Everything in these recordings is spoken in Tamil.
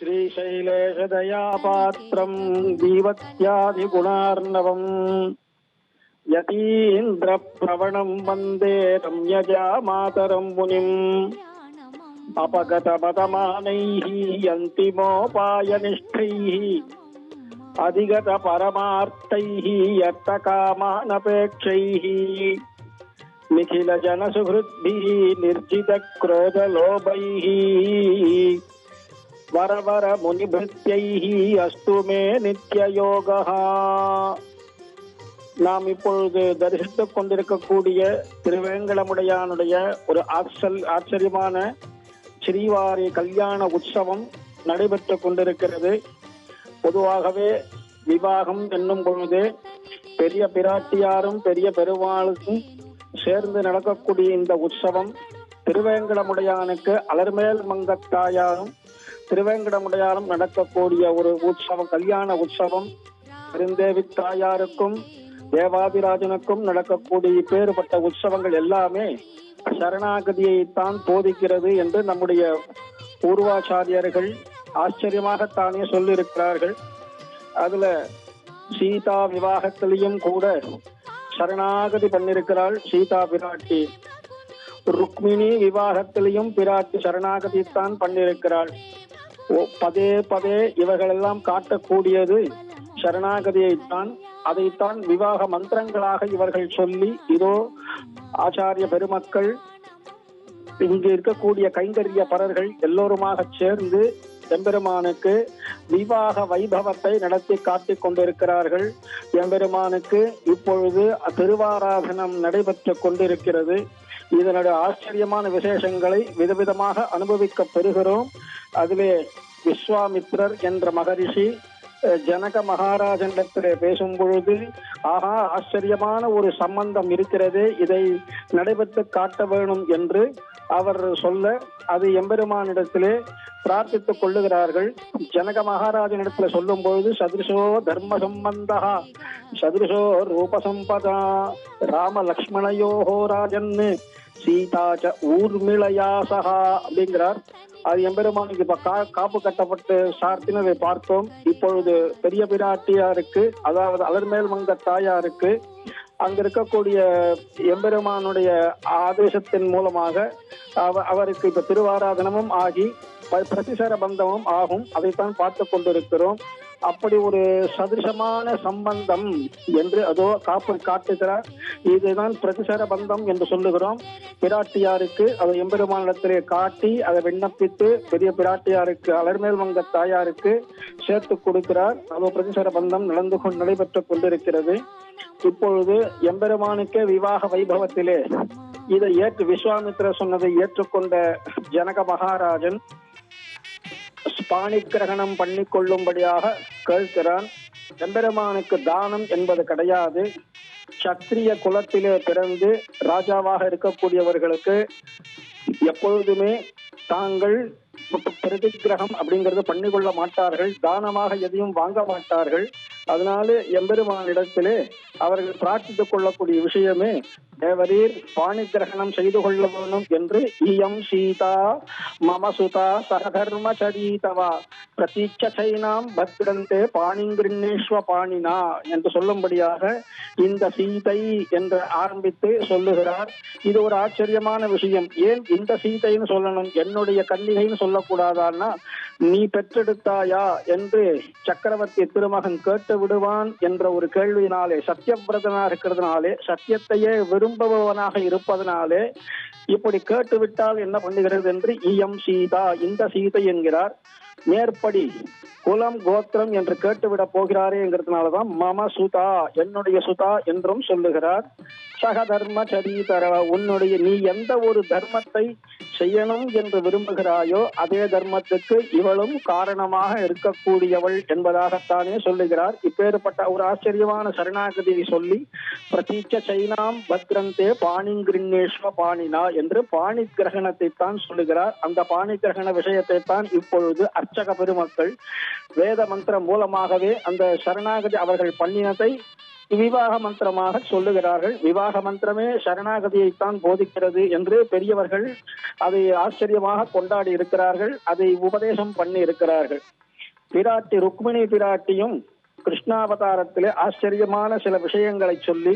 श्रीशैलेशदयापात्रं दीवत्यादिगुणार्णवम् यतीन्द्रप्रवणं वन्दे रम्यजामातरं मुनिम् अपगतपदमानैः अन्तिमोपायनिष्ठैः अधिगतपरमार्थैः यत्तकामानपेक्षैः निखिलजनसुहृद्भिः निर्जितक्रोधलोभैः वरवर मुनिभृत्यैः अस्तु मे नित्ययोगः. நாம் இப்பொழுது தரிசித்துக் கொண்டிருக்கக்கூடிய திருவேங்கடமுடையானுடைய ஒரு ஆச்சரியமான ஸ்ரீவாரி கல்யாண உற்சவம் நடைபெற்றுக் கொண்டிருக்கிறது. பொதுவாகவே விவாகம் என்னும் பொழுது பெரிய பிராட்டியாரும் பெரிய பெருமாளுக்கும் சேர்ந்து நடக்கக்கூடிய இந்த உற்சவம் திருவேங்கடமுடையானுக்கு அலர்மேல் மங்கத்தாயாரும் திருவேங்கடமுடையாரும் நடக்கக்கூடிய ஒரு உற்சவம், கல்யாண உற்சவம். பெருந்தேவி தாயாருக்கும் தேவாதிராஜனுக்கும் நடக்கக்கூடிய பேறுபட்ட உற்சவங்கள் எல்லாமே சரணாகதியைத்தான் போதிக்கிறது என்று நம்முடைய பூர்வாச்சாரியர்கள் ஆச்சரியமாகத்தானே சொல்லியிருக்கிறார்கள். அதுல சீதா விவாகத்திலையும் கூட சரணாகதி பண்ணிருக்கிறாள் சீதா பிராட்டி. ருக்மிணி விவாகத்திலையும் பிராட்டி சரணாகதித்தான் பண்ணிருக்கிறாள். பதே பதே இவர்களெல்லாம் காட்டக்கூடியது சரணாகதியைத்தான். அதைத்தான் விவாக மந்திரங்களாக இவர்கள் சொல்லி, இதோ ஆச்சாரிய பெருமக்கள், இங்கு இருக்கக்கூடிய கைங்கரிய பரர்கள் எல்லோருமாக சேர்ந்து எம்பெருமானுக்கு விவாக வைபவத்தை நடத்தி காட்டிக் கொண்டிருக்கிறார்கள். எம்பெருமானுக்கு இப்பொழுது திருவாராதனம் நடைபெற்றுக் கொண்டிருக்கிறது. இதனுடைய ஆச்சரியமான விசேஷங்களை விதவிதமாக அனுபவிக்க பெறுகிறோம். அதிலே விஸ்வாமித்ரர் என்ற மகரிஷி ஜனக மகாராஜனிடத்திலே பேசும் பொழுது, ஆஹா, ஆச்சரியமான ஒரு சம்பந்தம் இருக்கிறது, இதை நடைபெற்று காட்ட வேணும் என்று அவர் சொல்ல, அது எம்பெருமானிடத்திலே பிரார்த்தித்துக் கொள்ளுகிறார்கள். ஜனக மகாராஜனிடத்துல சொல்லும் பொழுது, சதுருஷோ தர்ம சம்பந்தா சதுருஷோ ரூபசம்பதா ராம லக்ஷ்மணயோஹோ ராஜன் சீதாச்ச ஊர்மிளயாசகா அப்படிங்கிறார். அது எம்பெருமானுக்கு இப்ப காப்பு கட்டப்பட்டு சார்த்தினதை பார்த்தோம். இப்பொழுது பெரிய பிராட்டியாருக்கு, அதாவது அலர்மேல் மங்க தாயாருக்கு அங்க இருக்கக்கூடிய எம்பெருமானுடைய ஆதேசத்தின் மூலமாக அவருக்கு இப்ப திருவாராதனமும் ஆகி பிரதிசர பந்தமும் ஆகும். அதைத்தான் பார்த்து கொண்டிருக்கிறோம். அப்படி ஒரு சதிருஷமான சம்பந்தம் என்று அதோ காப்பு காட்டுகிறார். இதுதான் பிரதிசர பந்தம் என்று சொல்லுகிறோம். பிராட்டியாருக்கு அதை எம்பெருமானிடத்திலே காட்டி அதை விண்ணப்பித்து பெரிய பிராட்டியாருக்கு அலர்மேல் மங்க தாயாருக்கு சேர்த்து கொடுக்கிறார். அதோ பிரதிசர பந்தம் நடைபெற்றுக் கொண்டிருக்கிறது. இப்பொழுது எம்பெருமானுக்கே விவாக வைபவத்திலே இதை விஸ்வாமித்திரர் சொன்னதை ஏற்றுக்கொண்ட ஜனக மகாராஜன் பாணி கிரகணம் பண்ணி கொள்ளும்படியாக கேட்கிறான். எம்பெருமானுக்கு தானம் என்பது கிடையாது. சத்திரிய குலத்திலே பிறந்து ராஜாவாக இருக்கக்கூடியவர்களுக்கு எப்பொழுதுமே தாங்கள் பிரதிகிரகம் அப்படிங்கறது பண்ணிக்கொள்ள மாட்டார்கள். தானமாக எதையும் வாங்க மாட்டார்கள். அதனால எம்பெருமானிடத்திலே அவர்கள் பிரார்த்தித்துக் கொள்ளக்கூடிய விஷயமே, தேவரீர் பாணி கிரகணம் செய்து கொள்ள வேணும் என்று. இயம் சீதா மமசுதா சகதர்ம சரீதவா பிரதீட்சைனாம் பத்ரந்தே பாணிங்கிருஷ்வ பாணினா என்று சொல்லும்படியாக இந்த சீதை என்று ஆரம்பித்து சொல்லுகிறார். இது ஒரு ஆச்சரியமான விஷயம். ஏன் இந்த சீதைன்னு சொல்லணும், என்னுடைய கன்னிகைன்னு சொல்லக்கூடாதான்னா, நீ பெற்றெடுத்தாயா என்று சக்கரவர்த்தி திருமகன் கேட்டு விடுவான் என்ற ஒரு கேள்வியினாலே, சத்தியவிரதனாக இருக்கிறதுனாலே, சத்தியத்தையே விரும்புபவனாக இருப்பதனாலே இப்படி கேட்டுவிட்டால் என்ன பண்ணுகிறது என்று இயம் சீதா, இந்த சீதை என்கிறார். மேற்படி குலம் கோத்திரம் என்று கேட்டுவிடப் போகிறாரேங்கிறதுனாலதான் மம சுதா, என்னுடைய சுதா என்றும் சொல்லுகிறார். சகதர்ம சரீதர, உன்னுடைய நீ எந்த ஒரு தர்மத்தை செய்யணும் என்று விரும்புகிறாயோ அதே தர்மத்துக்கு இவளும் காரணமாக இருக்கக்கூடியவள் என்பதாகத்தானே சொல்லுகிறார். இப்பேற்பட்ட ஒரு ஆச்சரியமான சரணாகதியை சொல்லி பிரதீட்சைனாம் பத்ரந்தே பாணிங்கிருஷ்வ பாணினா என்று பாணி கிரகணத்தை தான் சொல்லுகிறார். அந்த பாணி கிரகண விஷயத்தை தான் இப்பொழுது அர்ச்சக பெருமக்கள் வேத மந்திரம் மூலமாகவே அந்த சரணாகதி அவர்கள் பண்ணினதை விவாக மந்திரமாக சொல்லுகிறார்கள். விவாக மந்திரமே சரணாகதியைத்தான் போதிக்கிறது என்று பெரியவர்கள் அதை ஆச்சரியமாக கொண்டாடி இருக்கிறார்கள். அதை உபதேசம் பண்ணி இருக்கிறார்கள். பிராட்டி ருக்மிணி பிராட்டியும் கிருஷ்ணாவதாரத்திலே ஆச்சரியமான சில விஷயங்களை சொல்லி,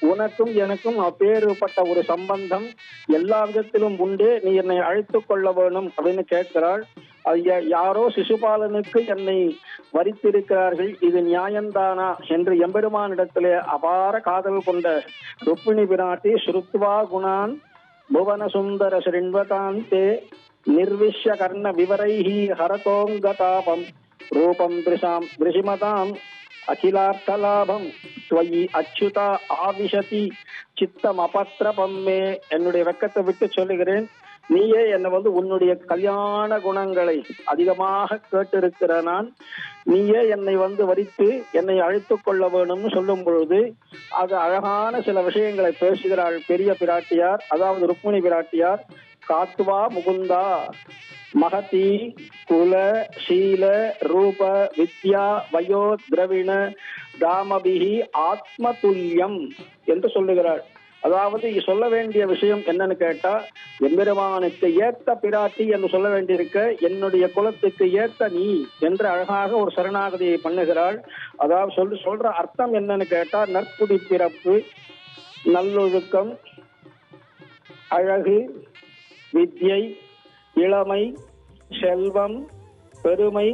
உனக்கும் எனக்கும் அப்பேறுபட்ட ஒரு சம்பந்தம் எல்லா விதத்திலும் உண்டு, நீ என்னை அழைத்து கொள்ள வேணும் அப்படின்னு கேட்கிறாள். யாரோ சிசுபாலனுக்கு என்னை வரித்திருக்கிறார்கள், இது நியாயந்தானா என்று எம்பெருமானிடத்திலே அபார காதல் கொண்ட ருக்மிணி பிராட்டி ஸ்ருத்வா குணான் புவன சுந்தர ஸ்ரீன்வதாம் தே நிர்விஷ்ய கர்ண விவரைஹி ஹரதோங்கதாபம் ரூபம் திருஷிமதாம் அகிலார்த்தலாபம் ஸ்வயி அச்சுதா ஆவிஷதி சித்தம் அபத்ரபம்மே. என்னுடைய வெக்கத்தை விட்டு சொல்லுகிறேன், நீயே என்னை உன்னுடைய கல்யாண குணங்களை அதிகமாக கேட்டிருக்கிற நான், நீயே என்னை வரித்து என்னை அழைத்து கொள்ள வேணும்னு சொல்லும் பொழுது அது அழகான சில விஷயங்களை பேசுகிறாள் பெரிய பிராட்டியார், அதாவது ருக்மிணி பிராட்டியார். காத்துவா முகுந்தா மகதி குல சீல ரூப வித்யா வயோ திரவிண தாமபிகி ஆத்மதுல்யம் என்று சொல்லுகிறாள். அதாவது சொல்ல வேண்டிய விஷயம் என்னன்னு கேட்டா, எம்பெருமானுக்கு ஏத்த பிராட்டி என்று சொல்ல வேண்டியிருக்க, என்னுடைய குலத்துக்கு ஏத்த நீ என்று அழகாக ஒரு சரணாகதியை பண்ணுகிறாள். அதாவது சொல்ற அர்த்தம் என்னன்னு கேட்டா, நற்குடி பிறப்பு, நல்லொழுக்கம், அழகு, வித்யை, இளமை, செல்வம், பெருமை,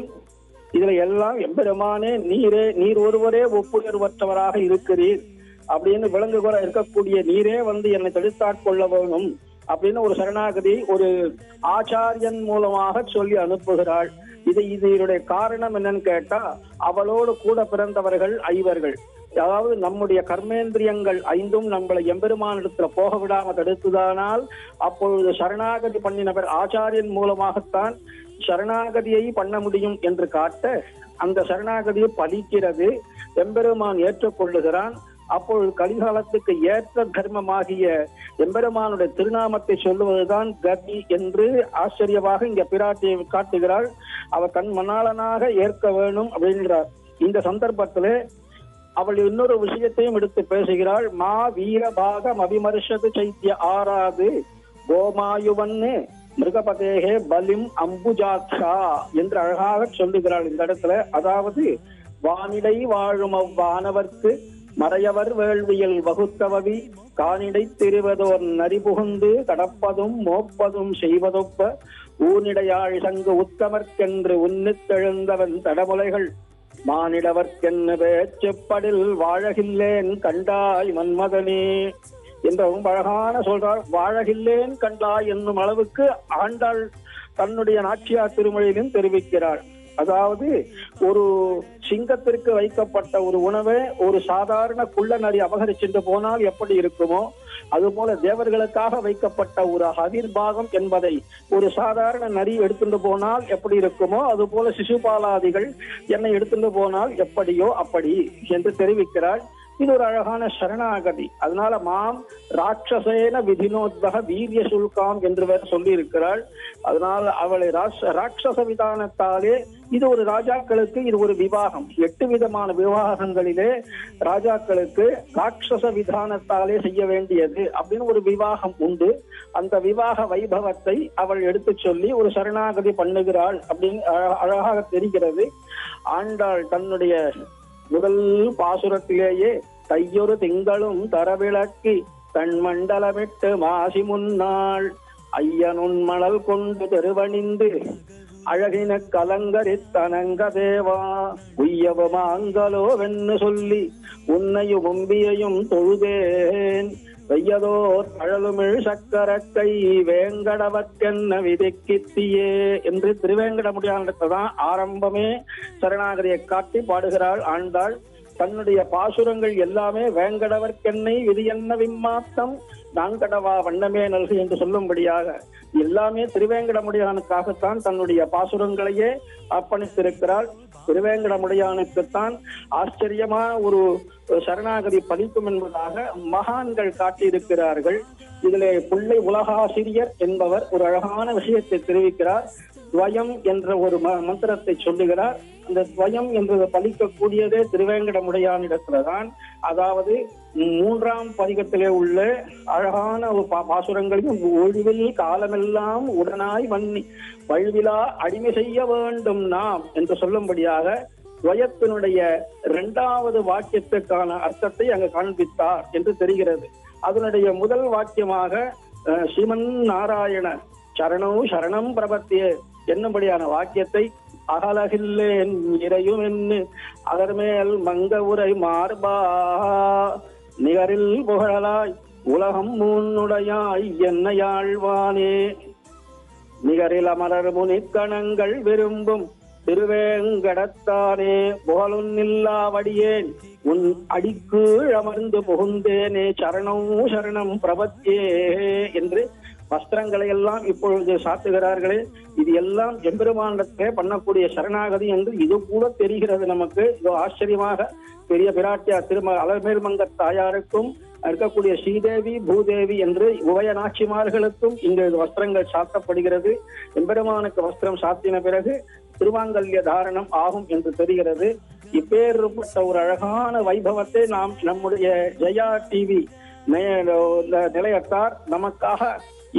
இதுல எல்லாம் எம்பெருமானே நீர் ஒருவரே ஒப்புயர்வற்றவராக இருக்கிறீர் அப்படின்னு விளங்குகிற இருக்கக்கூடிய நீரே என்னை தடுத்தாட்கொள்ள வேணும் அப்படின்னு ஒரு சரணாகதி ஒரு ஆச்சாரியன் மூலமாக சொல்லி அனுப்புகிறாள். இதனுடைய காரணம் என்னன்னு கேட்டா, அவளோடு கூட பிறந்தவர்கள் ஐவர்கள், அதாவது நம்முடைய கர்மேந்திரியங்கள் ஐந்தும் நம்மளை எம்பெருமானிடத்துல போக விடாம தடுத்துதானால் அப்பொழுது சரணாகதி பண்ணினவர் ஆச்சாரியன் மூலமாகத்தான் சரணாகதியை பண்ண முடியும் என்று காட்ட, அந்த சரணாகதியை பலிக்கிறது, எம்பெருமான் ஏற்றுக்கொள்ளுகிறான். அப்பொழுது கலிகாலத்துக்கு ஏற்ற தர்மமாகிய எம்பெருமானுடைய திருநாமத்தை சொல்லுவதுதான் கதி என்று ஆச்சரியமாக இங்க பிராட்டியை காட்டுகிறாள். அவர் கண் மணாளனாக ஏற்க வேணும் அப்படின்றார். இந்த சந்தர்ப்பத்திலே அவள் இன்னொரு விஷயத்தையும் எடுத்து பேசுகிறாள். மா வீரபாகம் அபிமர்ஷது சைத்திய ஆராது கோமாயுவன்னு மிருகபதேகே பலிம் அம்புஜாட்சா என்று அழகாக சொல்லுகிறாள் இந்த இடத்துல. அதாவது வானிடை வாழும் அவ்வானவர்க்கு மறையவர் வேள்வியல் வகுத்தவவி காணிடை திருவதோர் நரிபுகுந்து கடப்பதும் மோப்பதும் செய்வதொப்ப ஊனிடையாழ் சங்கு உத்தமர்க்கென்று உன்னித்தெழுந்தவன் தடமுலைகள் மானிடவர்க்கென்னு பேச்சுப்படில் வாழகில்லேன் கண்டாய் மன்மதனே என்றும் அழகான சொல்றாள். வாழகில்லேன் கண்டாய் என்னும் அளவுக்கு ஆண்டாள் தன்னுடைய நாச்சியார் திருமொழியிலும் தெரிவிக்கிறாள். அதாவது ஒரு சிங்கத்திற்கு வைக்கப்பட்ட ஒரு உணவை ஒரு சாதாரண குள்ள நரி அபகரிச்சுட்டு போனால் எப்படி இருக்குமோ, அதுபோல தேவர்களுக்காக வைக்கப்பட்ட ஒரு ஹவிர்பாகம் என்பதை ஒரு சாதாரண நரி எடுத்துட்டு போனால் எப்படி இருக்குமோ, அதுபோல சிசுபாலாதிகள் என்னை எடுத்துட்டு போனால் எப்படியோ அப்படி என்று தெரிவிக்கிறாள். இது ஒரு அழகான சரணாகதி. அதனால மாம் ராட்சசேன விதினோத்பக வீரிய சுல்காம் என்று வேற சொல்லி இருக்கிறாள். அதனால் அவளை ராட்சச விதானத்தாலே, இது ஒரு ராஜாக்களுக்கு இது ஒரு விவாகம். 8 விதமான விவாகங்களிலே ராஜாக்களுக்கு ராட்சச விதானத்தாலே செய்ய வேண்டியது அப்படின்னு ஒரு விவாகம் உண்டு. அந்த விவாக வைபவத்தை அவள் எடுத்து சொல்லி ஒரு சரணாகதி பண்ணுகிறாள் அப்படின்னு அழகாக தெரிகிறது. ஆண்டாள் தன்னுடைய முதல் பாசுரத்திலேயே தையொரு திங்களும் தரவிளக்கி தன் மண்டலமிட்டு மாசி முன்னாள் ஐயனுன் மணல் கொண்டு தெருவணிந்து அழகின கலங்கரித்தனங்க தேவா உய்யவமாங்கலோ வென்னு சொல்லி உன்னையும் உம்பியையும் தொழுதேன் வெய்யதோ தழலுமிழ் சக்கரக்கை வேங்கடவர்க்கென்ன விதிக்கித்தியே என்று திருவேங்கடமுடியானிடத்தான் ஆரம்பமே சரணாகதியை காட்டி பாடுகிறாள் ஆண்டாள். தன்னுடைய பாசுரங்கள் எல்லாமே வேங்கடவர்க்கென்னை விதி என்ன விம்மாத்தம் நான்கடவா வண்ணமே நல்கு என்று சொல்லும்படியாக எல்லாமே திருவேங்கடமுடியானுக்காகத்தான் தன்னுடைய பாசுரங்களையே அர்ப்பணித்திருக்கிறாள். திருவேங்கடமுடியானுக்குத்தான் ஆச்சரியமான ஒரு சரணாகதி பலிக்கும் என்பதாக மகான்கள் காட்டியிருக்கிறார்கள். இதிலே பிள்ளை உலகாசிரியர் என்பவர் ஒரு அழகான விஷயத்தை தெரிவிக்கிறார். துவயம் என்ற ஒரு மந்திரத்தை சொல்லுகிறார். அந்த துவயம் என்று பலிக்கக்கூடியதே திருவேங்கடமுடையானிடத்துலதான். அதாவது 3ஆம் பதிகத்திலே உள்ள அழகான ஒரு பாசுரங்களையும் ஒழிவில் காலமெல்லாம் உடனாய் வன்னி வழுவிலா அடிமை செய்ய வேண்டும் நாம் என்று சொல்லும்படியாக துவயத்தினுடைய 2வது வாக்கியத்துக்கான அர்த்தத்தை அங்கு காண்பித்தார் என்று தெரிகிறது. அதனுடைய முதல் வாக்கியமாக ஸ்ரீமன் நாராயண சரணோ சரணம் பிரபத்தியே என்னும்படியான வாக்கியத்தை அகலகில்லேன் இறையும் என்று அதர்மேல் மங்க உரை மார்பா நிகரில் புகழலாய் உலகம் முன்னுடையாய் என்னையாழ்வானே நிகரில் அமரர் முனிக்கணங்கள் விரும்பும் திருவேங்கடத்தானே புகழொன்னில்லாவடியேன் உன் அடிக்கீழ் அமர்ந்து புகுந்தேனே சரணம் சரணம் பிரபத்தியே என்று வஸ்திரங்களை எல்லாம் இப்பொழுது சாத்துகிறார்களே. இது எல்லாம் எம்பெருமானத்தை பண்ணக்கூடிய சரணாகதி என்று இது கூட தெரிகிறது நமக்கு. இது ஆச்சரியமாக பெரிய பிராட்டியார் அலமேல்மங்க தாயாருக்கும் இருக்கக்கூடிய ஸ்ரீதேவி பூதேவி என்று உபயநாச்சிமார்களுக்கும் இங்கு வஸ்திரங்கள் சாத்தப்படுகிறது. எம்பெருமானுக்கு வஸ்திரம் சாத்தின பிறகு திருமாங்கல்ய தாரணம் ஆகும் என்று தெரிகிறது. இப்பேற்பட்ட ஒரு அழகான வைபவத்தை நாம் நம்முடைய ஜெயா டிவி நிலையத்தார் நமக்காக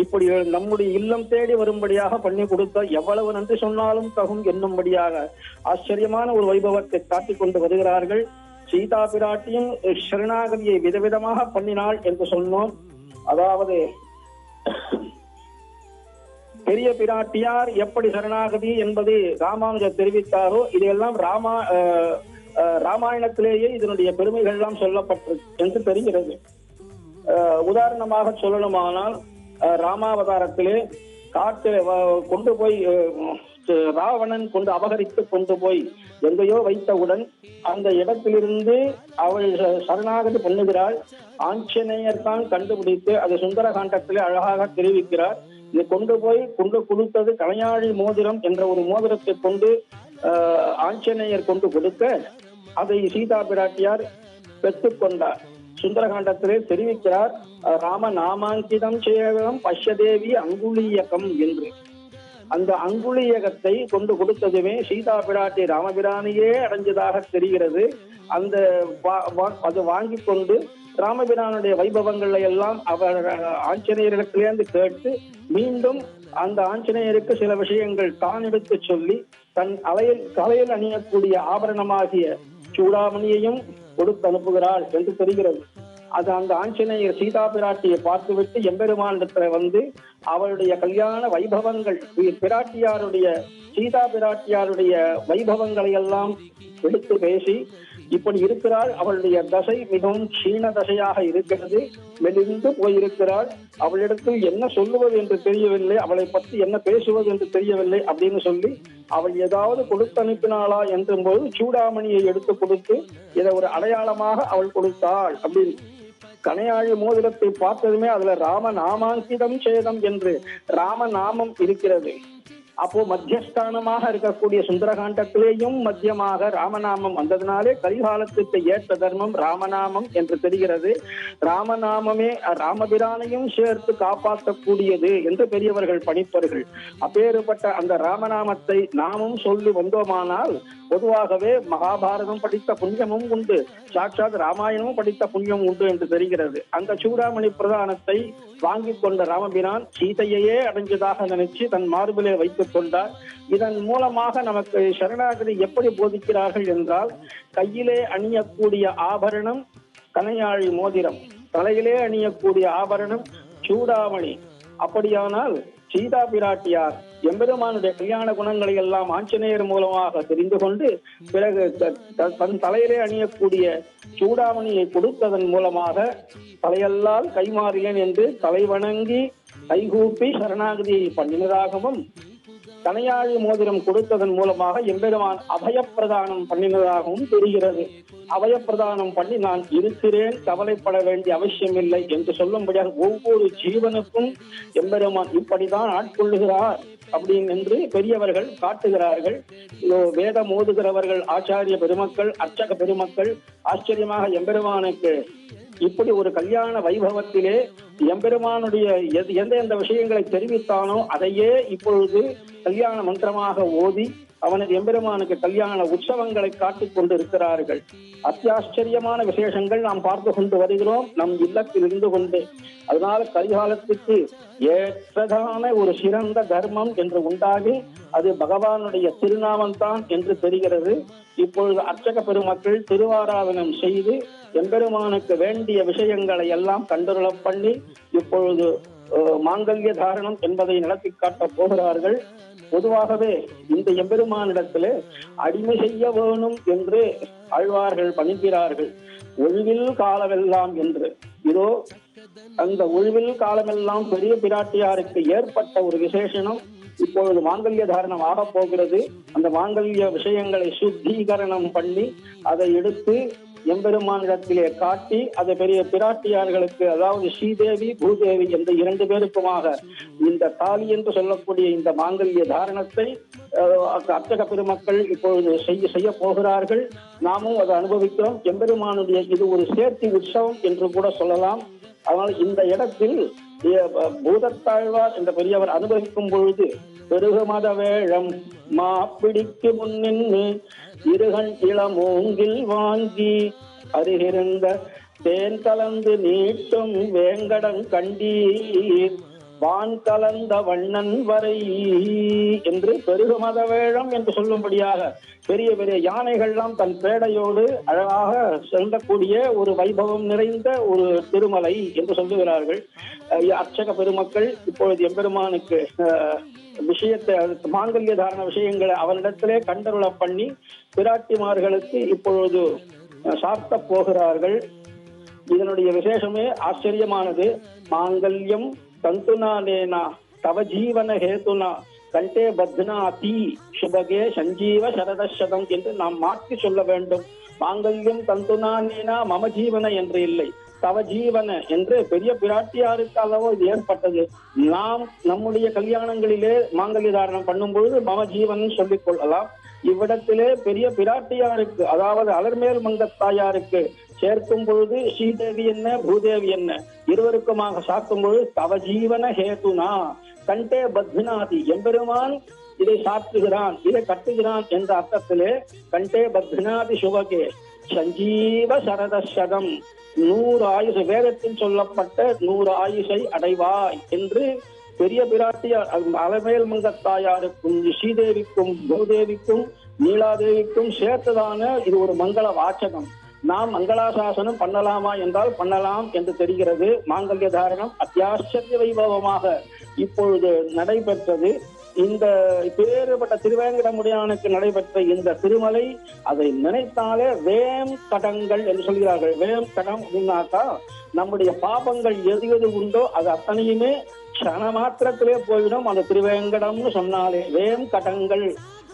இப்படி நம்முடைய இல்லம் தேடி வரும்படியாக பண்ணி கொடுத்த எவ்வளவு நன்றி சொன்னாலும் தகும் என்னும்படியாக ஆச்சரியமான ஒரு வைபவத்தை காட்டிக் கொண்டு வருகிறார்கள். சீதா பிராட்டியும் சரணாகதியை விதவிதமாக பண்ணினாள் என்று சொன்னோம். அதாவது பெரிய பிராட்டியார் எப்படி சரணாகதி என்பது ராமானுஜர் தெரிவித்தாரோ இதையெல்லாம் ராமாயணத்திலேயே இதனுடைய பெருமைகள் எல்லாம் சொல்லப்பட்டது என்று தெரிகிறது. உதாரணமாக சொல்லணுமானால் ராமாவதாரத்திலே காட்டில் கொண்டு போய் ராவணன் கொண்டு அபகரித்து கொண்டு போய் எங்கேயோ வைத்தவுடன் அந்த இடத்திலிருந்து அவள் சரணாகதி பண்ணுகிறாள். ஆஞ்சநேயர் தான் கண்டுபிடித்து அது சுந்தரகாண்டத்திலே அழகாக தெரிவிக்கிறார். இது கொண்டு போய் கொடுத்தது கலையாழி மோதிரம் என்ற ஒரு மோதிரத்தை கொண்டு ஆஞ்சநேயர் கொண்டு கொடுக்க அதை சீதா பிராட்டியார் பெற்றுக்கொண்டார். சுந்தரகாண்டத்திலே தெரிவிக்கிறார், ராம நாமாங்கிதம் சேவம் பஷ்யதேவி அங்குலீயகம் என்று. அந்த அங்குலீயகத்தை கொண்டு கொடுத்ததுமே சீதா பிராட்டி ராமபிரானையே அடைஞ்சதாக தெரிகிறது. அந்த அது வாங்கி கொண்டு ராமபிரானுடைய வைபவங்களை எல்லாம் அவர் ஆஞ்சநேயரிடத்திலேருந்து கேட்டு மீண்டும் அந்த ஆஞ்சநேயருக்கு சில விஷயங்கள் தான் எடுத்து சொல்லி தன் தலையில் அணியக்கூடிய ஆபரணமாகிய சூடாமணியையும் கொடுத்து அனுப்புகிறாள் என்று தெரிகிறது. அது அந்த ஆஞ்சநேயர் சீதா பிராட்டியை பார்த்துவிட்டு எம்பெருமானிடத்துல வந்து அவளுடைய கல்யாண வைபவங்கள் பிராட்டியாருடைய சீதா பிராட்டியாருடைய வைபவங்களை எல்லாம் எடுத்து பேசி இப்படி இருக்கிறாள். அவளுடைய தசை மிகவும் க்ஷீண தசையாக இருக்கிறது, மெலிந்து போயிருக்கிறாள். அவளிடத்தில் என்ன சொல்லுவது என்று தெரியவில்லை, அவளை பற்றி என்ன பேசுவது என்று தெரியவில்லை அப்படின்னு சொல்லி அவள் ஏதாவது கொடுத்து அனுப்பினாளா என்ற போது சூடாமணியை எடுத்து கொடுத்து இதை ஒரு அடையாளமாக அவள் கொடுத்தாள் அப்படின்னு. கனையாழி மோதிரத்தை பார்த்ததுமே அதுல ராம நாமாங்கிதம் சேதம் என்று ராமநாமம் இருக்கிறது. அப்போ மத்தியஸ்தானமாக இருக்கக்கூடிய சுந்தரகாண்டத்திலேயும் மத்தியமாக ராமநாமம் வந்ததுனாலே கலிகாலத்துக்கு ஏற்ற தர்மம் ராமநாமம் என்று தெரிகிறது. ராமநாமமே ராமபிரானையும் சேர்த்து காப்பாற்றக்கூடியது என்று பெரியவர்கள் பணிப்பார்கள். அப்பேற்பட்ட அந்த ராமநாமத்தை நாமும் சொல்லி வந்தோமானால் பொதுவாகவே மகாபாரதம் படித்த புண்ணியமும் உண்டு, சாட்சாத் ராமாயணமும் படித்த புண்ணியம் உண்டு என்று தெரிகிறது. அந்த சூடாமணி பிரதானத்தை வாங்கி கொண்ட ராமபிரான் சீதையையே அடைஞ்சதாக நினைச்சு தன் மார்பிலே வைத்துக் கொண்டார். இதன் மூலமாக நமக்கு சரணாகதி எப்படி போதிக்கிறார்கள் என்றால், கையிலே அணியக்கூடிய ஆபரணம் கனையாழி மோதிரம், தலையிலே அணியக்கூடிய ஆபரணம் சூடாமணி. அப்படியானால் சீதா பிராட்டியார் எம்பெருமானுடைய கல்யாண குணங்களை எல்லாம் ஆஞ்சநேயர் மூலமாக தெரிந்து கொண்டு பிறகு தன் தலையிலே அணியக்கூடிய சூடாமணியை கொடுத்ததன் மூலமாக தலையல்லால் கைமாறியேன் என்று தலை வணங்கி கைகூப்பி சரணாகதியை பண்ணினதாகவும், கனையாழி மோதிரம் கொடுத்ததன் மூலமாக எம்பெருமான் அபயப்பிரதானம் பண்ணினதாகவும் தெரிகிறது. அபயப்பிரதானம் பண்ணி நான் இருக்கிறேன், கவலைப்பட வேண்டிய அவசியம் இல்லை என்று சொல்லும்படியாக ஒவ்வொரு ஜீவனுக்கும் எம்பெருமான் இப்படிதான் ஆட்கொள்ளுகிறார் அப்படின்னு என்று பெரியவர்கள் காட்டுகிறார்கள். வேதம் ஓதுகிறவர்கள், ஆச்சாரிய பெருமக்கள், அர்ச்சக பெருமக்கள் ஆச்சரியமாக எம்பெருமானுக்கு இப்படி ஒரு கல்யாண வைபவத்திலே எம்பெருமானுடைய எந்த விஷயங்களை தெரிவித்தானோ அதையே இப்பொழுது கல்யாண மந்திரமாக ஓதி அவனது எம்பெருமானுக்கு கல்யாண உற்சவங்களை காட்டிக் கொண்டிருக்கிறார்கள். அத்தியாச்சரியமான விசேஷங்கள் நாம் பார்த்து கொண்டு வருகிறோம் நம் இல்லத்தில் இருந்து கொண்டு. அதனால கலிகாலத்துக்கு ஏற்றதான ஒரு சிறந்த தர்மம் என்று உண்டாகி அது பகவானுடைய திருநாமம் தான் என்று தெரிகிறது. இப்பொழுது அர்ச்சக பெருமக்கள் திருவாராதனம் செய்து எம்பெருமானுக்கு வேண்டிய விஷயங்களை எல்லாம் கண்டுருள பண்ணி இப்பொழுது மாங்கல்ய தாரணம் என்பதை நடத்தி காட்டப் போகிறார்கள். பொதுவாகவே இந்த எம்பெருமானிடத்திலே அடிமை செய்ய வேணும் என்று ஆழ்வார்கள் பணிக்கிறார்கள். ஒழிவில் காலமெல்லாம் என்று. இதோ அந்த ஒழிவில் காலமெல்லாம் பெரிய பிராட்டியாருக்கு ஏற்பட்ட ஒரு விசேஷனம் இப்பொழுது மாங்கல்ய தாரணம் ஆக போகிறது. அந்த மாங்கல்ய விஷயங்களை சுத்தீகரணம் பண்ணி அதை எடுத்து எம்பெருமானிடத்திலே காட்டி அதை பெரிய பிராட்டியார்களுக்கு, அதாவது ஸ்ரீதேவி பூதேவி என்ற 2 பேருக்குமாக இந்த தாலி என்று சொல்லக்கூடிய இந்த மாங்கல்ய தாரணத்தை அர்ச்சக பெருமக்கள் இப்பொழுது செய்ய போகிறார்கள். நாமும் அதை அனுபவிக்கிறோம். எம்பெருமானுடைய இது ஒரு சேர்த்தி உற்சவம் என்று கூட சொல்லலாம். ஆனால் இந்த இடத்தில் பூதத்தாழ்வார் என்ற பெரியவர் அனுபவிக்கும் பொழுது பெருகுமத வேழம் மாப்பிடிக்கு முன்னின்று இருகண் இளமூங்கில் வாங்கி அருகிருந்த தேன் கலந்து நீட்டும் வேங்கடம் கண்டீர் வான் கலந்த வண்ணன் வரை என்று பெருகுமத வேழம் என்று சொல்லும்படியாக பெரிய பெரிய யானைகள்லாம் தன் பேடையோடு அழகாக செல்லக்கூடிய ஒரு வைபவம் நிறைந்த ஒரு திருமலை என்று சொல்லுகிறார்கள் அர்ச்சக பெருமக்கள். இப்பொழுது எம்பெருமானுக்கு விஷயத்தை மாங்கல்ய தாரண விஷயங்களை அவனிடத்திலே கண்டருள பண்ணி பிராட்டிமார்களுக்கு இப்பொழுது சாத்த போகிறார்கள். இதனுடைய விசேஷமே ஆச்சரியமானது. மாங்கல்யம் தந்துனாலேனா தவ ஜீவன ஹேதுனா கண்டே பத்னாதி சுபகே சஞ்சீவ சரதசதம் என்று நாம் மாற்றி சொல்ல வேண்டும். மாங்கல்யம் தந்துனாலேனா மம ஜீவன என்று இல்லை, தவ ஜீவன என்று பெரிய பிராட்டியாருக்கு அளவோ இது ஏற்பட்டது. நாம் நம்முடைய கல்யாணங்களிலே மாங்கல்ய தாரணம் பண்ணும் பொழுது மம ஜீவன் சொல்லிக் கொள்ளலாம். இவ்விடத்திலே பெரிய பிராட்டியாருக்கு, அதாவது அலர்மேல் மங்கத்தாயாருக்கு சேர்க்கும் பொழுது ஸ்ரீதேவி என்ன பூதேவி என்ன இருவருக்குமாக சாக்கும் பொழுது தவ ஜீவன ஹேதுனா கண்டே பத்னாதி எம்பெருமான் இதை சாத்துகிறான், இதை கட்டுகிறான் என்ற அர்த்தத்திலே கண்டே பத்னாதி சுபகே சஞ்சீவ சரதசதம் 100 ஆயுசு, வேதத்தில் சொல்லப்பட்ட 100 ஆயுசை அடைவாய் என்று பெரிய பிராட்டியார் அலமேல் மங்கத்தாயாருக்கும் ஸ்ரீதேவிக்கும் பூதேவிக்கும் நீலாதேவிக்கும் சேர்த்ததான இது ஒரு மங்கள வாச்சகம். நாம் மங்களாசாசனம் பண்ணலாமா என்றால் பண்ணலாம் என்று தெரிகிறது. மாங்கல்ய தாரணம் அத்தியாச்சரிய வைபவமாக இப்பொழுது நடைபெற்றது. இந்த பேறுபட்ட திருவேங்கடமுடியானுக்கு நடைபெற்ற இந்த திருமலை, அதை நினைத்தாலே வேம் கடங்கள் என்று சொல்கிறார்கள். வேம் கடம் அப்படின்னாக்கா நம்முடைய பாபங்கள் எது எது உண்டோ அது அத்தனையுமே க்ஷண மாத்திரத்திலே போயிடும். அந்த திருவேங்கடம்னு சொன்னாலே வேம் கடங்கள்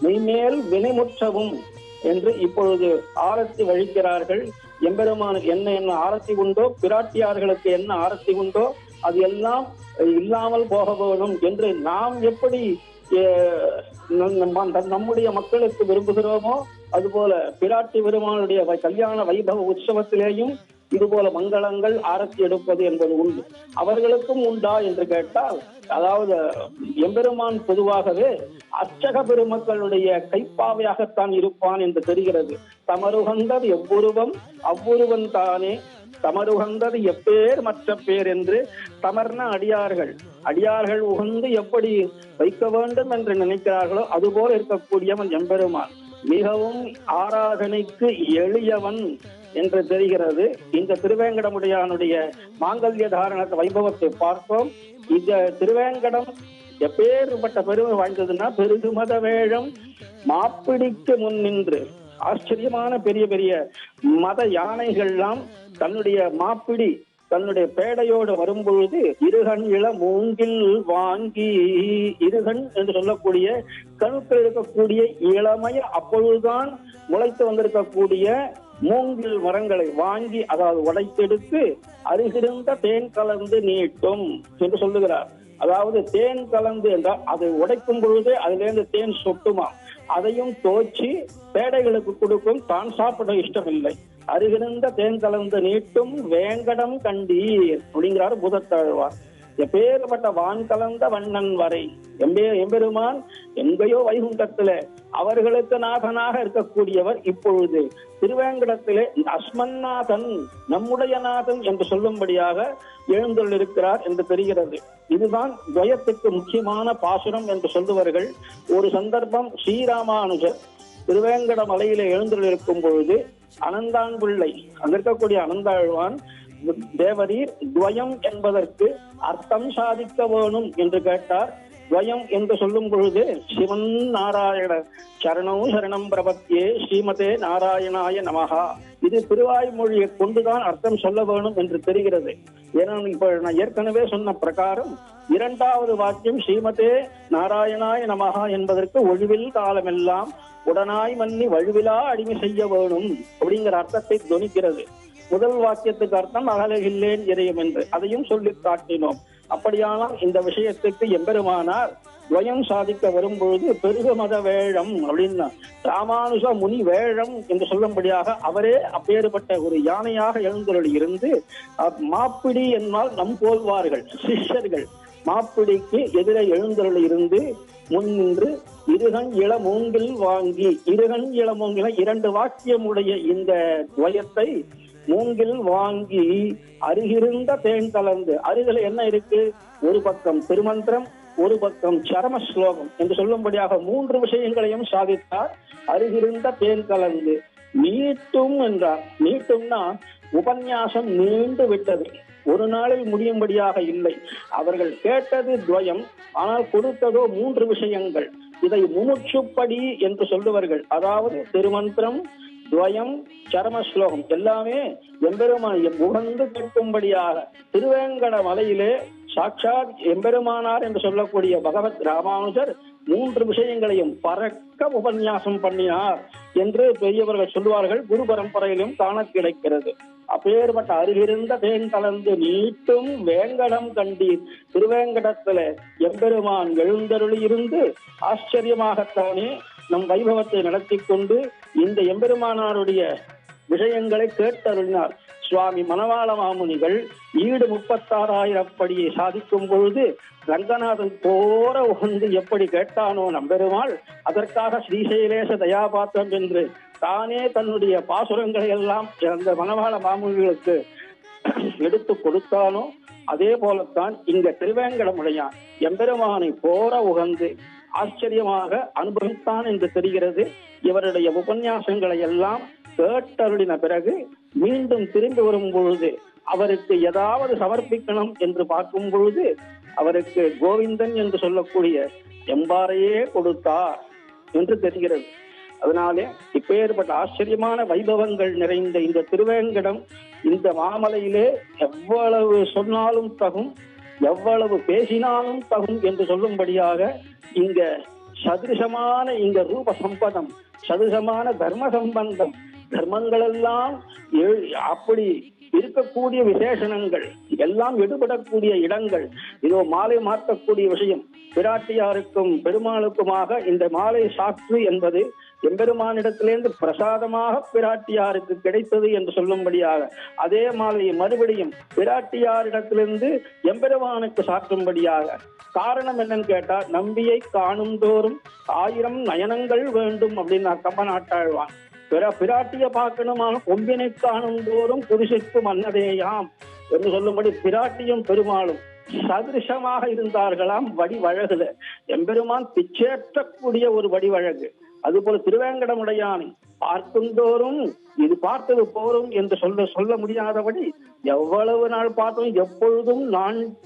மெய்மேல் வினைமுற்றவும் என்று இப்பொழுது ஆரத்தி வழிக்கிறார்கள். எம்பெருமானுக்கு என்ன ஆரத்தி உண்டோ, பிராட்டியார்களுக்கு என்ன ஆரத்தி உண்டோ அது எல்லாம் இல்லாமல் போக வேணும் என்று நாம் எப்படி நம்முடைய மக்களுக்கு விரும்புகிறோமோ அதுபோல பிராட்டி பெருமானுடைய கல்யாண வைபவ உற்சவத்திலேயும் இதுபோல மங்களங்கள் ஆரத்தி எடுப்பது என்பது உண்டு. அவர்களுக்கும் உண்டா என்று கேட்டால், அதாவது எம்பெருமான் பொதுவாகவே அர்ச்சக பெருமக்களுடைய கைப்பாவையாகத்தான் இருப்பான் என்று தெரிகிறது. தமருகந்தது எவ்வுருவம் அவ்வுருவன் தானே, தமருகந்தது எப்பேர் மற்ற பேர் என்று தமர்ன அடியார்கள் உகந்து எப்படி வைக்க வேண்டும் என்று நினைக்கிறார்களோ அதுபோல இருக்கக்கூடியவன் எம்பெருமான். மிகவும் ஆராதனைக்கு எளியவன் என்று தெரிகிறது. இந்த திருவேங்கடமுடையானுடைய மாங்கல்ய தாரண வைபவத்தை பார்த்தோம். இந்த திருவேங்கடம் எப்பேற்பட்ட பெருமை வாய்ந்ததுன்னா பெருகுமத வேழம் மாப்பிடிக்கு முன் நின்று ஆச்சரியமான பெரிய பெரிய மத யானைகள்லாம் தன்னுடைய மாப்பிடி தன்னுடைய பேடையோடு வரும்பொழுது இருகண் மூங்கில் வாங்கி, இருகண் என்று சொல்லக்கூடிய கணுக்கள் இருக்கக்கூடிய இளமைய அப்பொழுதுதான் முளைத்து வந்திருக்கக்கூடிய மூங்கில் மரங்களை வாங்கி, அதாவது உடைத்தெடுத்து அருகிருந்த தேன் கலந்து நீட்டும் என்று சொல்லுகிறார். அதாவது தேன் கலந்து என்றால் அதை உடைக்கும் பொழுதே அதிலிருந்து தேன் சொட்டுமா, அதையும் தோச்சி பேடைகளுக்கு கொடுக்கும். தான் சாப்பிட இஷ்டமில்லை, அருகிருந்த தேன் கலந்து நீட்டும் வேங்கடம் கண்டீர் அப்படிங்கிறார் பூதத்தாழ்வார். எப்பேற்பட்ட வான் கலந்த வண்ணன் வரை எம்பெருமான் எங்கேயோ வைகுண்டத்தில அவர்களுக்கு நாதனாக இருக்கக்கூடியவர் இப்பொழுது திருவேங்கடத்திலே அஸ்மன்னாதன் நம்முடைய நாதன் என்று சொல்லும்படியாக எழுந்துள்ளிருக்கிறார் என்று தெரிகிறது. இதுதான் துவயத்துக்கு முக்கியமான பாசுரம் என்று சொல்லுவார்கள். ஒரு சந்தர்ப்பம் ஸ்ரீராமானுஜர் திருவேங்கட மலையிலே எழுந்துள்ளிருக்கும் பொழுது அனந்தான் பிள்ளை அங்க இருக்கக்கூடிய அனந்தாழ்வான் தேவரீர் துவயம் என்பதற்கு அர்த்தம் சாதிக்க வேணும் என்று கேட்டார். துவயம் என்று சொல்லும் பொழுது சிவன் நாராயண சரணம் சரணம் பிரபத்தியே ஸ்ரீமதே நாராயணாய நமகா, இது திருவாய்மொழியை கொண்டுதான் அர்த்தம் சொல்ல வேணும் என்று தெரிகிறது. ஏன்னா இப்ப நான் ஏற்கனவே சொன்ன பிரகாரம் இரண்டாவது வாக்கியம் ஸ்ரீமதே நாராயணாய நமகா என்பதற்கு ஒழிவில் காலமெல்லாம் உடனாய் மன்னி வழுவிலா அடிமை செய்ய வேணும் அப்படிங்கிற அர்த்தத்தை துணிக்கிறது. முதல் வாக்கியத்துக்கு அர்த்தம் அகலகில்லேன் இறையும் என்று அதையும் சொல்லி காட்டினோம். அப்படியானால் இந்த விஷயத்துக்கு எம்பெருமானார் துவயம் சாதிக்க வரும்பொழுது பெருக மத வேழம் அப்படின்னா ராமானுஜ முனி வேழம் என்று சொல்லும்படியாக அவரே அப்பேற்பட்ட ஒரு யானையாக எழுந்தருளி இருந்து மாப்பிடி என்னால் நம் போல்வார்கள் சிஷ்யர்கள் மாப்பிடிக்கு எதிரே எழுந்தருளி இருந்து முன்னின்று இருகண் இளமூங்கில் வாங்கி, இருகண் இளமூங்கில இரண்டு வாக்கியமுடைய இந்த துவயத்தை மூங்கில் வாங்கி அருகிருந்த தேன் கலந்து, அருகில என்ன இருக்கு, ஒரு பக்கம் திருமந்திரம் ஒரு பக்கம் சரம ஸ்லோகம் என்று சொல்லும்படியாக மூன்று விஷயங்களையும் சாதித்தார். அருகிருந்த தேன் கலந்து நீட்டும் என்றார். நீட்டும்னா உபன்யாசம் நீண்டு விட்டது, ஒரு நாளில் முடியும்படியாக இல்லை. அவர்கள் கேட்டது துவயம், ஆனால் கொடுத்ததோ மூன்று விஷயங்கள். இதை முமுட்சுப்படி என்று சொல்லுவார்கள். அதாவது திருமந்திரம் துவயம் சரம ஸ்லோகம் எல்லாமே எம்பெருமான் உகந்து கேட்கும்படியாக திருவேங்கட மலையிலே சாட்சாத் எம்பெருமானார் என்று சொல்லக்கூடிய பகவத் ராமானுஜர் மூன்று விஷயங்களையும் பறக்க உபன்யாசம் பண்ணினார் என்று பெரியவர்கள் சொல்லுவார்கள். குரு பரம்பரையிலும் காண கிடைக்கிறது. அப்பேற்பட்ட அருகிருந்த தேன் கலந்து நீட்டும் வேங்கடம் கண்டீர், திருவேங்கடத்துல எம்பெருமான் எழுந்தருளி இருந்து ஆச்சரியமாகத்தானே நம் வைபவத்தை நடத்தி கொண்டு இந்த எம்பெருமானாருடைய விஷயங்களை கேட்டருளினார். சுவாமி மணவாள மாமுனிகள் ஈடு 36,000 படியை சாதிக்கும் பொழுது ரங்கநாதன் போற உகந்து எப்படி கேட்டானோ நம்பெருமாள், அதற்காக ஸ்ரீசைலேச தயாபாத்திரம் என்று தானே தன்னுடைய பாசுரங்களை எல்லாம் அந்த மணவாள மாமுனிகளுக்கு எடுத்து கொடுத்தானோ அதே போலத்தான் இங்க திருவேங்கடமுடையான் எம்பெருமானை போற உகந்து ஆச்சரியமாக அனுபவித்தான் என்று தெரிகிறது. இவருடைய உபன்யாசங்களை எல்லாம் கேட்டருளின பிறகு மீண்டும் திரும்பி வரும் பொழுது அவருக்கு ஏதாவது சமர்ப்பிக்கணும் என்று பார்க்கும் பொழுது அவருக்கு கோவிந்தன் என்று சொல்லக்கூடிய எம்பாரையே கொடுத்தார் என்று தெரிகிறது. அதனாலே இப்பேற்பட்ட ஆச்சரியமான வைபவங்கள் நிறைந்த இந்த திருவேங்கடம் இந்த மாமலையிலே எவ்வளவு சொன்னாலும் தகும், எவ்வளவு பேசினாலும் தகும் என்று சொல்லும்படியாக இங்க சதுரிசமான இந்த ரூப சம்பதம், சதுரிசமான தர்ம சம்பந்தம், தர்மங்கள் எல்லாம் அப்படி இருக்கக்கூடிய விசேஷணங்கள் எல்லாம் எடுபடக்கூடிய இடங்கள். இதோ மாலை மாற்றக்கூடிய விஷயம் பிராட்டியாருக்கும் பெருமாளுக்குமாக இந்த மாலை சாற்று என்பது எம்பெருமானிடத்திலிருந்து பிரசாதமாக பிராட்டியாருக்கு கிடைத்தது என்று சொல்லும்படியாக அதே மாலையை மறுபடியும் பிராட்டியாரிடத்திலிருந்து எம்பெருமானுக்கு சாற்றும்படியாக காரணம் என்னன்னு கேட்டா, நம்பியை காணும் தோறும் 1000 நயனங்கள் வேண்டும் அப்படின்னு கம்பநாட்டாழ்வான். பிராட்டிய பார்க்கணுமான கொம்பினை காணும் தோறும் புருஷிற்கு மன்னதேயாம் என்று சொல்லும்படி பிராட்டியும் பெருமாளும் சதிருஷமாக இருந்தார்களாம் வடிவழகுல. எம்பெருமான் பிச்சேற்றக்கூடிய ஒரு வடிவழகு. அதுபோல திருவேங்கடமுடையானை பார்க்குந்தோறும் இது பார்த்தது போரும் என்று சொல்ல முடியாதபடி எவ்வளவு நாள் பார்த்தோம், எப்பொழுதும்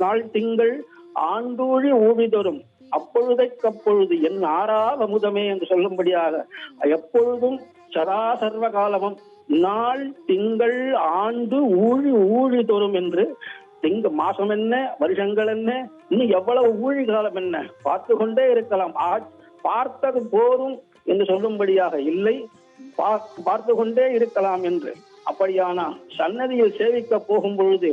நாள் திங்கள் ஆண்டூழி ஊழிதொரும் அப்பொழுதைக்கப்பொழுது என் ஆறாவ அமுதமே என்று சொல்லும்படியாக எப்பொழுதும் சராசர்வ காலமும் நாள் திங்கள் ஆண்டு ஊழி தோறும் என்று திங்க மாசம் என்ன, வருஷங்கள் என்ன, இன்னும் எவ்வளவு ஊழி காலம் என்ன, பார்த்து கொண்டே இருக்கலாம். பார்த்தது போரும் என்று சொல்லும்படியாக இல்லை, பார்த்து கொண்டே இருக்கலாம் என்று. அப்படியானா சன்னதியில் சேவிக்க போகும் பொழுது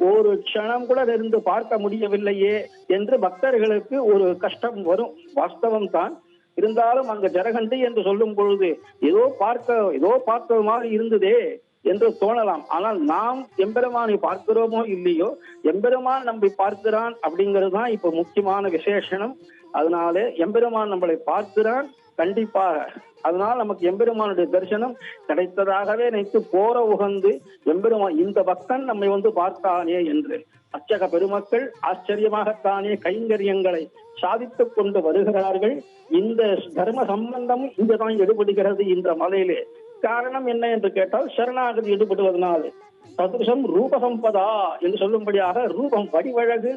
ஒரு க்ஷணம் கூட இருந்து பார்க்க முடியவில்லையே என்று பக்தர்களுக்கு ஒரு கஷ்டம் வரும். வாஸ்தவம் தான். இருந்தாலும் அங்க ஜரகண்டி என்று சொல்லும் பொழுது ஏதோ பார்த்தது மாதிரி இருந்ததே என்று தோணலாம். ஆனால் நாம் எம்பெருமானை பார்க்கிறோமோ இல்லையோ, எம்பெருமான் நம்மை பார்க்கிறான் அப்படிங்கிறது தான் இப்ப முக்கியமான விசேஷனம். அதனால எம்பெருமான் நம்மளை பார்க்கிறான் கண்டிப்பாக. அதனால் நமக்கு எம்பெருமானுடைய தரிசனம் கிடைத்ததாகவே நினைத்து போற உகந்து எம்பெருமான் இந்த பக்தன் நம்மை பார்த்தானே என்று அர்ச்சக பெருமக்கள் ஆச்சரியமாகத்தானே கைங்கரியங்களை சாதித்துக் கொண்டு வருகிறார்கள். இந்த தர்ம சம்பந்தம் இங்குதான் எடுபடுகிறது இந்த மலையிலே. காரணம் என்ன என்று கேட்டால் சரணாகதி ஈடுபடுவதனாலே சதுசம் ரூபசம்பதா என்று சொல்லும்படியாக ரூபம் வடிவழகு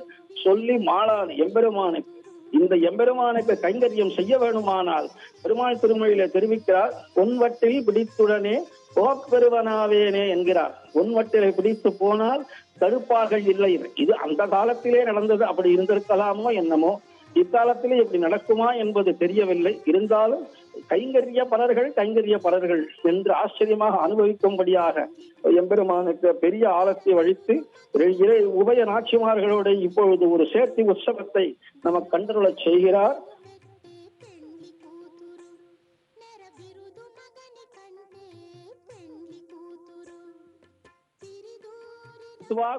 சொல்லி மாளான் எம்பெருமானுக்கு. இந்த எம்பெருமானுக்கு கைங்கரியம் செய்ய வேணுமானால் பெருமாள் திருமொழியிலே தெரிவிக்கிறார், பொன்வட்டில் பிடித்துடனே போப்பெருவனாவேனே என்கிறார். பொன்வட்டிலை பிடித்து போனால் தடுப்பார்கள் இல்லை. இது அந்த காலத்திலே நடந்தது, அப்படி இருந்திருக்கலாமோ என்னமோ. இக்காலத்திலே இப்படி நடக்குமா என்பது தெரியவில்லை. இருந்தாலும் கைங்கரிய பலர்கள் என்று ஆச்சரியமாக அனுபவிக்கும்படியாக எம்பெருமானுக்கு பெரிய ஆழத்தை வழித்து உபய நாச்சிமார்களோடு இப்பொழுது ஒரு சேர்த்தி உற்சவத்தை நமக்கு கண்டருள செய்கிறார்.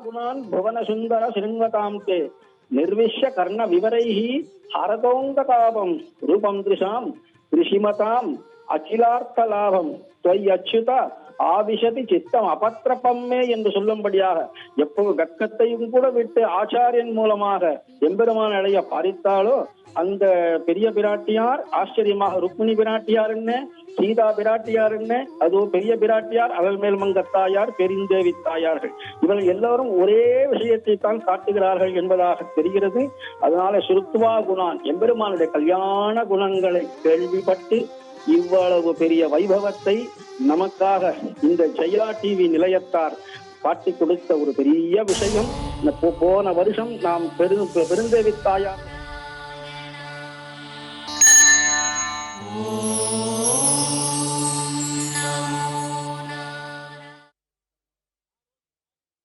குணான் புவன சுந்தர சிருங்ககாந்தே நிர்விஷ்ய கர்ண விவரைஹி ஹரதோங்க தாபம் ரூபம் திருஷாம் ரிஷிமதாம் அகிலார்த்த லாபம் துவய் அச்சுதா ஆவிஷதி சித்தம் அபத்திரப்பம்மே என்று சொல்லும்படியாக எப்போது கக்கத்தையும் கூட விட்டு ஆச்சாரியன் மூலமாக எம்பெருமான் அடைய பாரித்தாலோ அந்த பெரிய பிராட்டியார் ஆச்சரியமாக ருக்மிணி பிராட்டியார் என்ன, சீதா பிராட்டியார் என்ன, அதுவும் பெரிய பிராட்டியார் அவள் மேல் மங்கத்தாயார் பெருந்தேவி தாயார்கள் இவர்கள் எல்லாரும் ஒரே விஷயத்தை தான் காட்டுகிறார்கள் என்பதாக தெரிகிறது. அதனால சுருத்துவா குணான் எம்பெருமானுடைய கல்யாண குணங்களை கேள்விப்பட்டு இவ்வளவு பெரிய வைபவத்தை நமக்காக இந்த ஜெயா டிவி நிலையத்தார் காட்டி கொடுத்த ஒரு பெரிய விஷயம். போன வருஷம் நாம் பெருந்தேவி தாயார்